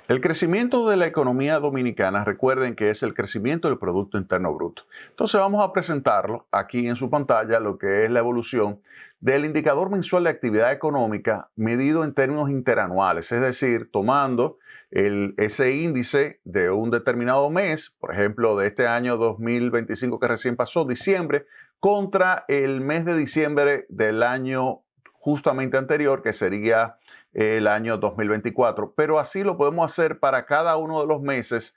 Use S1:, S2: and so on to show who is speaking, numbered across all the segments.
S1: El crecimiento de la economía dominicana, recuerden que es el crecimiento del Producto Interno Bruto. Entonces vamos a presentarlo aquí en su pantalla, lo que es la evolución del indicador mensual de actividad económica medido en términos interanuales, es decir, tomando ese índice de un determinado mes, por ejemplo, de este año 2025 que recién pasó, diciembre, contra el mes de diciembre del año justamente anterior, que sería el año 2024, pero así lo podemos hacer para cada uno de los meses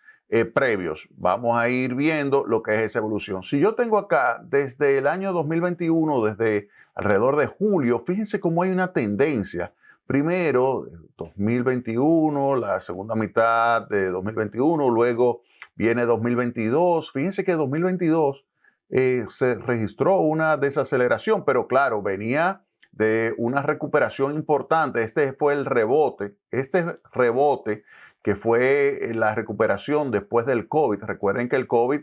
S1: previos. Vamos a ir viendo lo que es esa evolución. Si yo tengo acá desde el año 2021, desde alrededor de julio, fíjense cómo hay una tendencia. Primero, 2021, la segunda mitad de 2021, luego viene 2022. Fíjense que 2022 se registró una desaceleración, pero claro, venía de una recuperación importante. Este fue el rebote, que fue la recuperación después del COVID. Recuerden que el COVID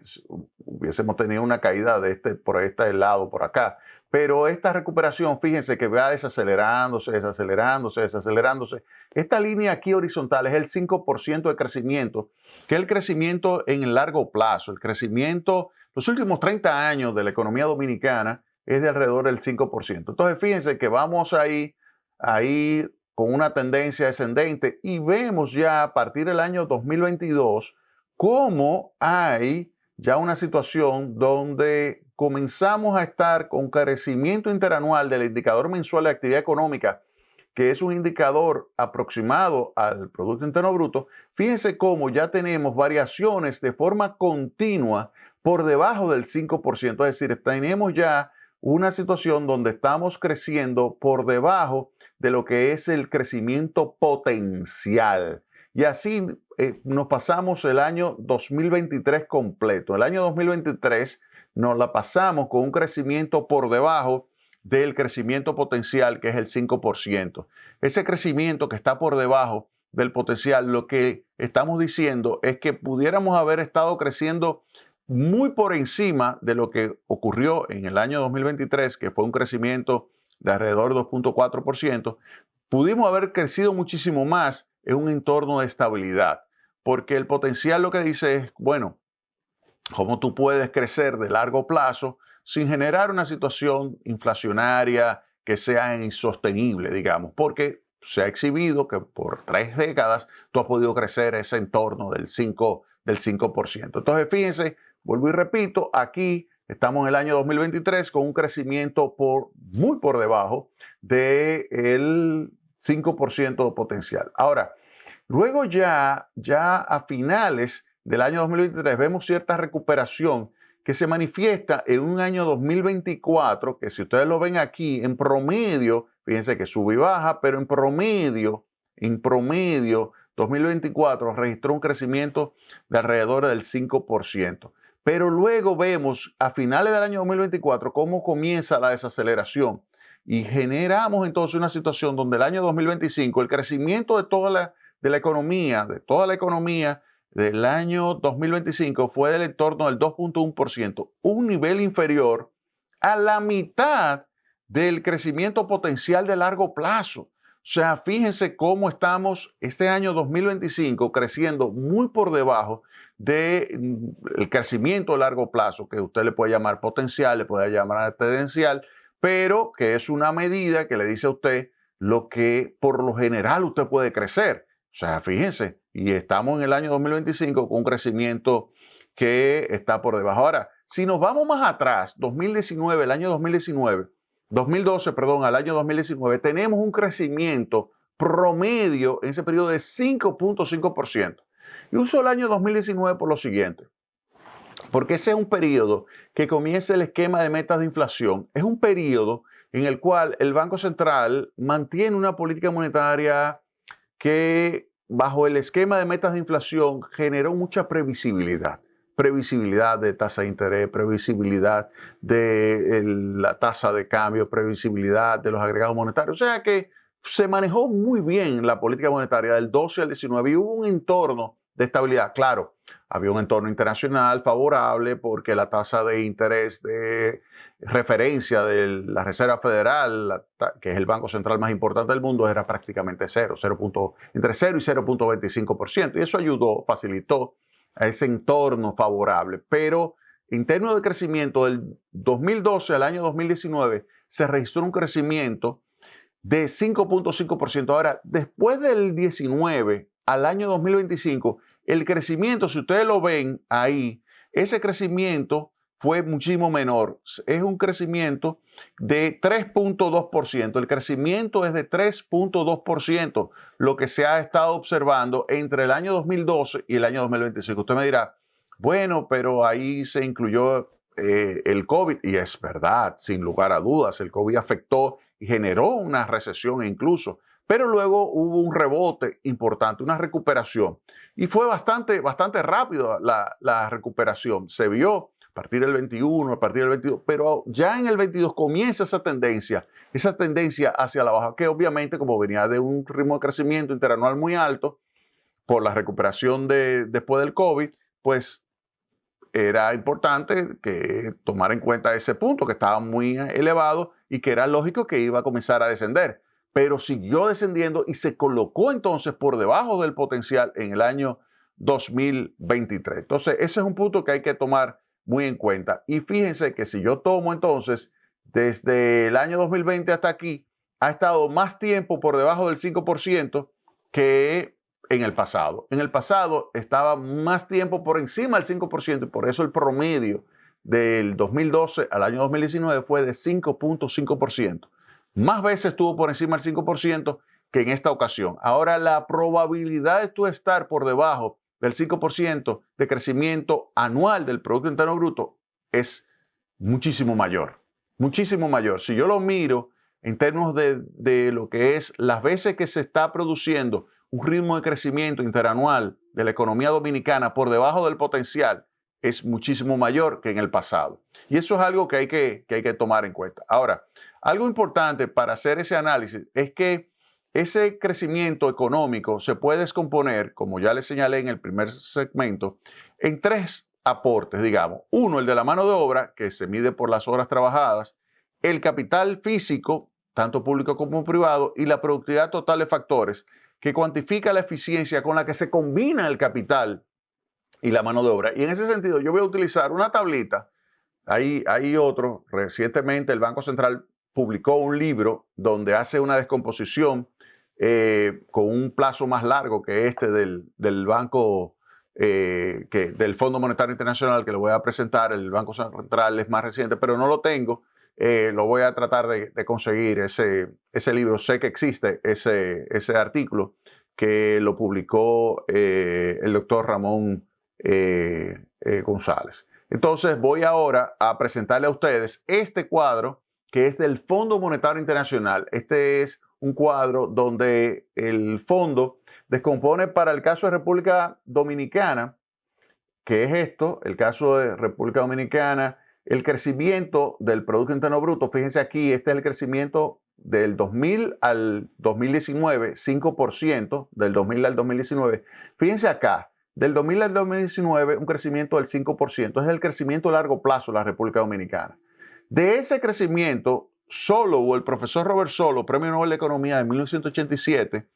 S1: hubiésemos tenido una caída de por este lado, por acá. Pero esta recuperación, fíjense que va desacelerándose, desacelerándose, desacelerándose. Esta línea aquí horizontal es el 5% de crecimiento, que es el crecimiento en el largo plazo, el crecimiento, los últimos 30 años de la economía dominicana es de alrededor del 5%. Entonces, fíjense que vamos ahí con una tendencia descendente y vemos ya a partir del año 2022 cómo hay ya una situación donde comenzamos a estar con crecimiento interanual del indicador mensual de actividad económica, que es un indicador aproximado al Producto Interno Bruto. Fíjense cómo ya tenemos variaciones de forma continua por debajo del 5%, es decir, tenemos ya una situación donde estamos creciendo por debajo de lo que es el crecimiento potencial. Y así nos pasamos el año 2023 completo. El año 2023 nos la pasamos con un crecimiento por debajo del crecimiento potencial, que es el 5%. Ese crecimiento que está por debajo del potencial, lo que estamos diciendo es que pudiéramos haber estado creciendo muy por encima de lo que ocurrió en el año 2023, que fue un crecimiento de alrededor de 2.4%, pudimos haber crecido muchísimo más en un entorno de estabilidad, porque el potencial lo que dice es, bueno, cómo tú puedes crecer de largo plazo sin generar una situación inflacionaria que sea insostenible, digamos, porque se ha exhibido que por 3 décadas tú has podido crecer ese entorno del 5%. Entonces, fíjense, vuelvo y repito, aquí estamos en el año 2023 con un crecimiento muy por debajo del 5% de potencial. Ahora, luego ya a finales del año 2023 vemos cierta recuperación que se manifiesta en un año 2024, que si ustedes lo ven aquí, en promedio, fíjense que sube y baja, pero en promedio, 2024 registró un crecimiento de alrededor del 5%. Pero luego vemos a finales del año 2024 cómo comienza la desaceleración y generamos entonces una situación donde el año 2025 el crecimiento de toda la economía del año 2025 fue del entorno del 2.1%, un nivel inferior a la mitad del crecimiento potencial de largo plazo. O sea, fíjense cómo estamos este año 2025 creciendo muy por debajo del crecimiento a largo plazo, que usted le puede llamar potencial, le puede llamar tendencial, pero que es una medida que le dice a usted lo que por lo general usted puede crecer. O sea, fíjense, y estamos en el año 2025 con un crecimiento que está por debajo. Ahora, si nos vamos más atrás, 2019, el año 2012, perdón, al año 2019, tenemos un crecimiento promedio en ese periodo de 5.5%. Y uso el año 2019 por lo siguiente, porque ese es un periodo que comienza el esquema de metas de inflación. Es un periodo en el cual el Banco Central mantiene una política monetaria que bajo el esquema de metas de inflación generó mucha previsibilidad. Previsibilidad de tasa de interés, previsibilidad de la tasa de cambio, previsibilidad de los agregados monetarios. O sea que se manejó muy bien la política monetaria del 12 al 19 y hubo un entorno de estabilidad. Claro, había un entorno internacional favorable porque la tasa de interés de referencia de la Reserva Federal, que es el banco central más importante del mundo, era prácticamente cero, entre 0 y 0.25%. Y eso ayudó, facilitó a ese entorno favorable. Pero en términos de crecimiento, del 2012 al año 2019 se registró un crecimiento de 5.5%. Ahora, después del 19 al año 2025, el crecimiento, si ustedes lo ven ahí, ese crecimiento fue muchísimo menor. Es un crecimiento de 3.2%. El crecimiento es de 3.2%, lo que se ha estado observando entre el año 2012 y el año 2025. Usted me dirá, bueno, pero ahí se incluyó el COVID, y es verdad, sin lugar a dudas, el COVID afectó y generó una recesión incluso, pero luego hubo un rebote importante, una recuperación, y fue bastante rápido la recuperación. Se vio a partir del 21, a partir del 22, pero ya en el 22 comienza esa tendencia hacia la baja, que obviamente, como venía de un ritmo de crecimiento interanual muy alto por la recuperación después del COVID, pues era importante que tomar en cuenta ese punto que estaba muy elevado y que era lógico que iba a comenzar a descender, pero siguió descendiendo y se colocó entonces por debajo del potencial en el año 2023. Entonces, ese es un punto que hay que tomar muy en cuenta. Y fíjense que si yo tomo entonces desde el año 2020 hasta aquí, ha estado más tiempo por debajo del 5% que en el pasado. En el pasado estaba más tiempo por encima del 5% y por eso el promedio del 2012 al año 2019 fue de 5.5%. Más veces estuvo por encima del 5% que en esta ocasión. Ahora, la probabilidad de tú estar por debajo del 5% de crecimiento anual del Producto Interno Bruto es muchísimo mayor. Muchísimo mayor. Si yo lo miro en términos de lo que es las veces que se está produciendo un ritmo de crecimiento interanual de la economía dominicana por debajo del potencial, es muchísimo mayor que en el pasado. Y eso es algo que hay que tomar en cuenta. Ahora, algo importante para hacer ese análisis es que ese crecimiento económico se puede descomponer, como ya les señalé en el primer segmento, en tres aportes, digamos. Uno, el de la mano de obra, que se mide por las horas trabajadas, el capital físico, tanto público como privado, y la productividad total de factores, que cuantifica la eficiencia con la que se combina el capital y la mano de obra. Y en ese sentido, yo voy a utilizar una tablita. Hay otro. Recientemente el Banco Central publicó un libro donde hace una descomposición con un plazo más largo que este del Banco, del Fondo Monetario Internacional, que lo voy a presentar. El Banco Central es más reciente, pero no lo tengo. Lo voy a tratar de conseguir ese libro. Sé que existe ese artículo que lo publicó el doctor Ramón González. Entonces voy ahora a presentarle a ustedes este cuadro que es del Fondo Monetario Internacional. Este es un cuadro donde el fondo descompone para el caso de República Dominicana, que es esto, el caso de República Dominicana, el crecimiento del Producto Interno Bruto. Fíjense aquí, este es el crecimiento del 2000 al 2019, 5% del 2000 al 2019. Fíjense acá, del 2000 al 2019, un crecimiento del 5%. Es el crecimiento a largo plazo de la República Dominicana. De ese crecimiento, Solow, el profesor Robert Solow, Premio Nobel de Economía de 1987,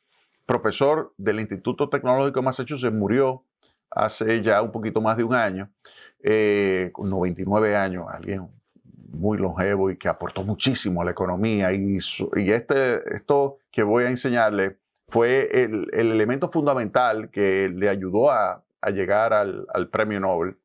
S1: profesor del Instituto Tecnológico de Massachusetts, murió hace ya un poquito más de un año, con 99 años, alguien muy longevo y que aportó muchísimo a la economía. Esto que voy a enseñarle fue el elemento fundamental que le ayudó a llegar al premio Nobel,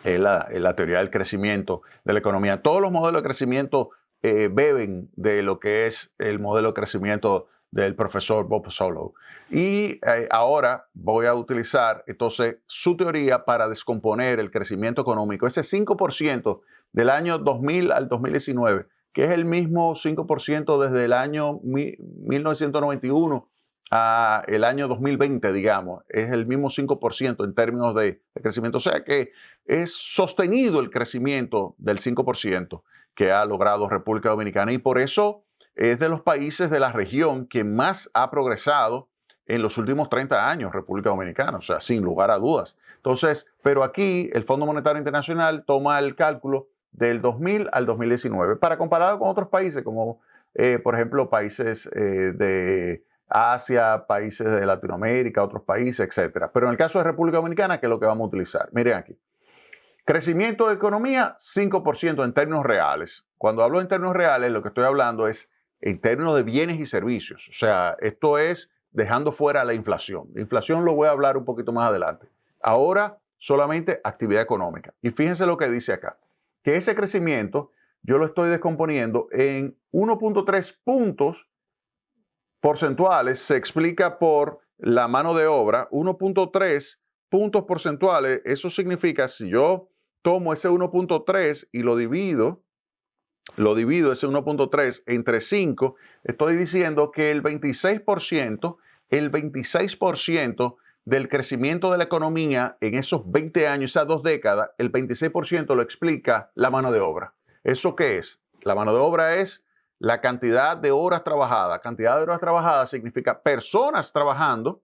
S1: la teoría del crecimiento de la economía. Todos los modelos de crecimiento beben de lo que es el modelo de crecimiento del profesor Bob Solow. Y ahora voy a utilizar entonces su teoría para descomponer el crecimiento económico. Ese 5% del año 2000 al 2019, que es el mismo 5% desde el año 1991 a el año 2020, digamos, es el mismo 5% en términos de crecimiento. O sea que es sostenido el crecimiento del 5% que ha logrado República Dominicana, y por eso es de los países de la región que más ha progresado en los últimos 30 años, República Dominicana, o sea, sin lugar a dudas. Entonces, pero aquí el Fondo Monetario Internacional toma el cálculo del 2000 al 2019 para compararlo con otros países como, por ejemplo, países de Asia, países de Latinoamérica, otros países, etcétera. Pero en el caso de República Dominicana, ¿qué es lo que vamos a utilizar? Miren aquí. Crecimiento de economía, 5% en términos reales. Cuando hablo en términos reales, lo que estoy hablando es en términos de bienes y servicios. O sea, esto es dejando fuera la inflación. La inflación lo voy a hablar un poquito más adelante. Ahora, solamente actividad económica. Y fíjense lo que dice acá, que ese crecimiento yo lo estoy descomponiendo en 1.3 puntos porcentuales, se explica por la mano de obra, 1.3 puntos porcentuales. Eso significa, si yo tomo ese 1.3 y lo divido ese 1.3 entre 5, estoy diciendo que el 26% del crecimiento de la economía en esos 20 años, esas 2 décadas, el 26% lo explica la mano de obra. ¿Eso qué es? La mano de obra es la cantidad de horas trabajadas. Cantidad de horas trabajadas significa personas trabajando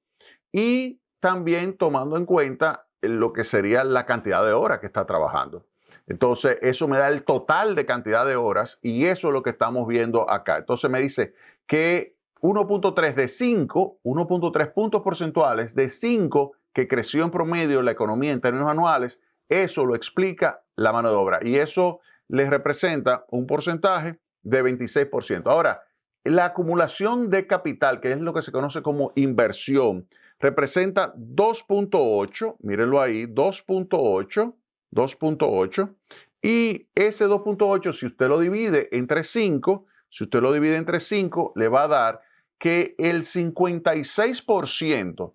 S1: y también tomando en cuenta lo que sería la cantidad de horas que está trabajando. Entonces, eso me da el total de cantidad de horas y eso es lo que estamos viendo acá. Entonces, me dice que 1.3 de 5, 1.3 puntos porcentuales de 5 que creció en promedio la economía en términos anuales, eso lo explica la mano de obra y eso les representa un porcentaje de 26%. Ahora, la acumulación de capital, que es lo que se conoce como inversión, representa 2.8, mírenlo ahí, 2.8, y ese 2.8, si usted lo divide entre 5, le va a dar que el 56%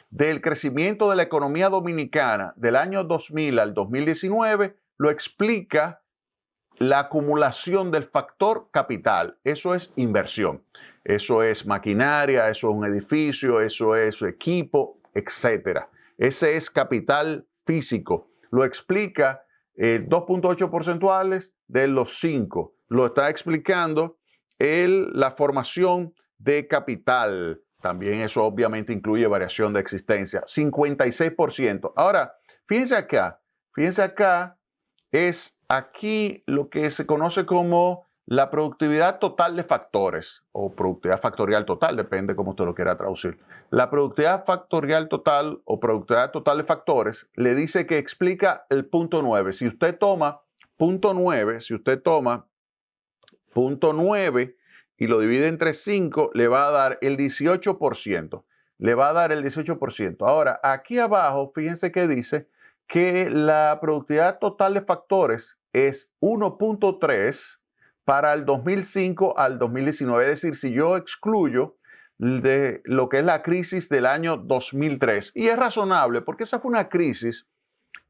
S1: del crecimiento de la economía dominicana del año 2000 al 2019 lo explica la acumulación del factor capital. Eso es inversión. Eso es maquinaria, eso es un edificio, eso es equipo, etcétera. Ese es capital físico. Lo explica 2.8 porcentuales de los 5. Lo está explicando la formación de capital. También eso obviamente incluye variación de existencia. 56%. Ahora, fíjense acá es aquí lo que se conoce como la productividad total de factores o productividad factorial total, depende cómo usted lo quiera traducir. La productividad factorial total o productividad total de factores le dice que explica el punto 9. Si usted toma punto 9, y lo divide entre 5, le va a dar el 18%. Ahora, aquí abajo, fíjense que dice que la productividad total de factores es 1.3 para el 2005 al 2019. Es decir, si yo excluyo de lo que es la crisis del año 2003, y es razonable porque esa fue una crisis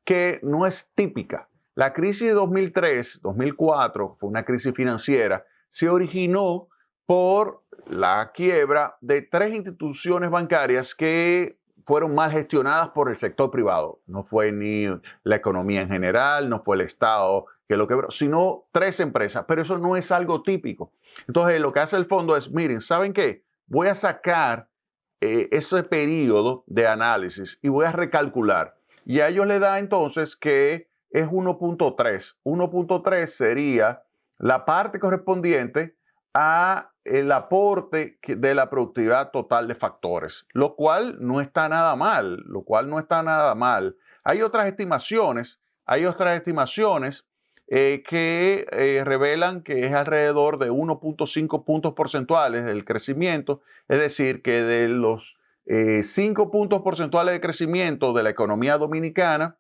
S1: que no es típica. La crisis de 2003, 2004 fue una crisis financiera, se originó por la quiebra de 3 instituciones bancarias que fueron mal gestionadas por el sector privado. No fue ni la economía en general, no fue el Estado que lo quebró, sino 3 empresas. Pero eso no es algo típico. Entonces, lo que hace el fondo es, miren, ¿saben qué? Voy a sacar ese periodo de análisis y voy a recalcular. Y a ellos le da entonces que es 1.3. 1.3 sería la parte correspondiente a el aporte de la productividad total de factores, lo cual no está nada mal, Hay otras estimaciones, que revelan que es alrededor de 1.5 puntos porcentuales del crecimiento, es decir, que de los 5 puntos porcentuales de crecimiento de la economía dominicana,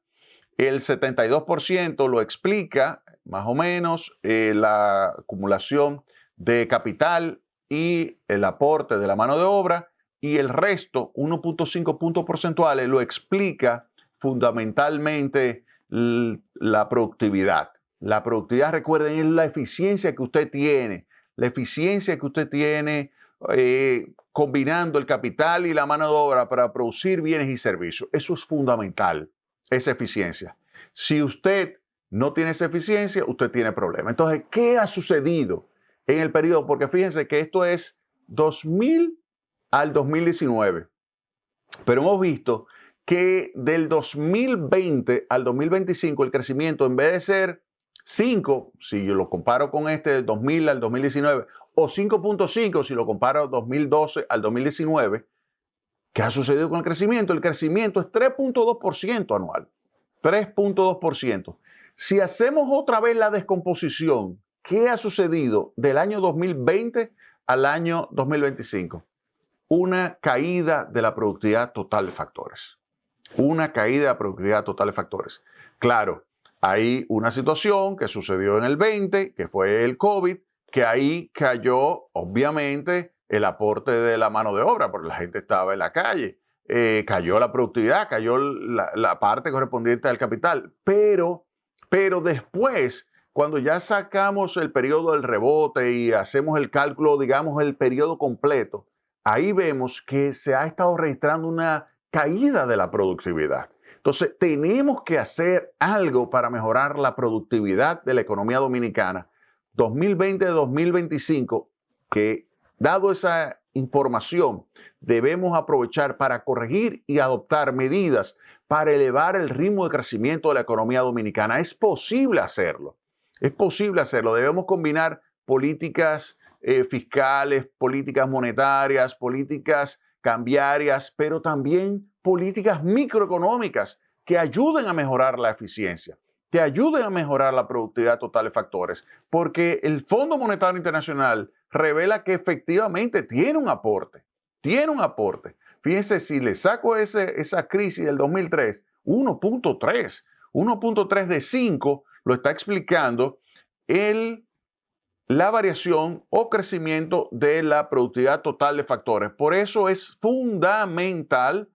S1: el 72% lo explica más o menos la acumulación de capital y el aporte de la mano de obra, y el resto, 1.5 puntos porcentuales, lo explica fundamentalmente la productividad. La productividad, recuerden, es la eficiencia que usted tiene, combinando el capital y la mano de obra para producir bienes y servicios. Eso es fundamental, esa eficiencia. Si usted no tiene esa eficiencia, usted tiene problemas. Entonces, ¿qué ha sucedido en el periodo? Porque fíjense que esto es 2000 al 2019. Pero hemos visto que del 2020 al 2025 el crecimiento, en vez de ser 5, si yo lo comparo con este del 2000 al 2019, o 5.5 si lo comparo 2012 al 2019, ¿qué ha sucedido con el crecimiento? El crecimiento es 3.2% anual. 3.2%. Si hacemos otra vez la descomposición, ¿qué ha sucedido del año 2020 al año 2025? Una caída de la productividad total de factores. Una caída de la productividad total de factores. Claro, hay una situación que sucedió en el 20, que fue el COVID, que ahí cayó, obviamente, el aporte de la mano de obra, porque la gente estaba en la calle. Cayó la productividad, cayó la parte correspondiente al capital. Pero después, cuando ya sacamos el periodo del rebote y hacemos el cálculo, digamos, el periodo completo, ahí vemos que se ha estado registrando una caída de la productividad. Entonces, tenemos que hacer algo para mejorar la productividad de la economía dominicana 2020-2025, que dado esa información, debemos aprovechar para corregir y adoptar medidas para elevar el ritmo de crecimiento de la economía dominicana. Es posible hacerlo. Es posible hacerlo. Debemos combinar políticas fiscales, políticas monetarias, políticas cambiarias, pero también políticas microeconómicas que ayuden a mejorar la eficiencia, que ayuden a mejorar la productividad total de factores, porque el Fondo Monetario Internacional revela que efectivamente tiene un aporte, Fíjense, si le saco esa crisis del 2003, 1.3 de 5 lo está explicando la variación o crecimiento de la productividad total de factores. Por eso es fundamental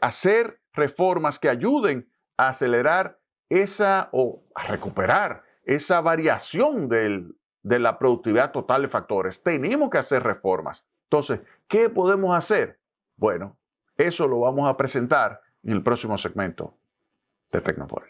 S1: hacer reformas que ayuden a acelerar o a recuperar esa variación de la productividad total de factores. Tenemos que hacer reformas. Entonces, ¿qué podemos hacer? Bueno, eso lo vamos a presentar en el próximo segmento de Tecnopol.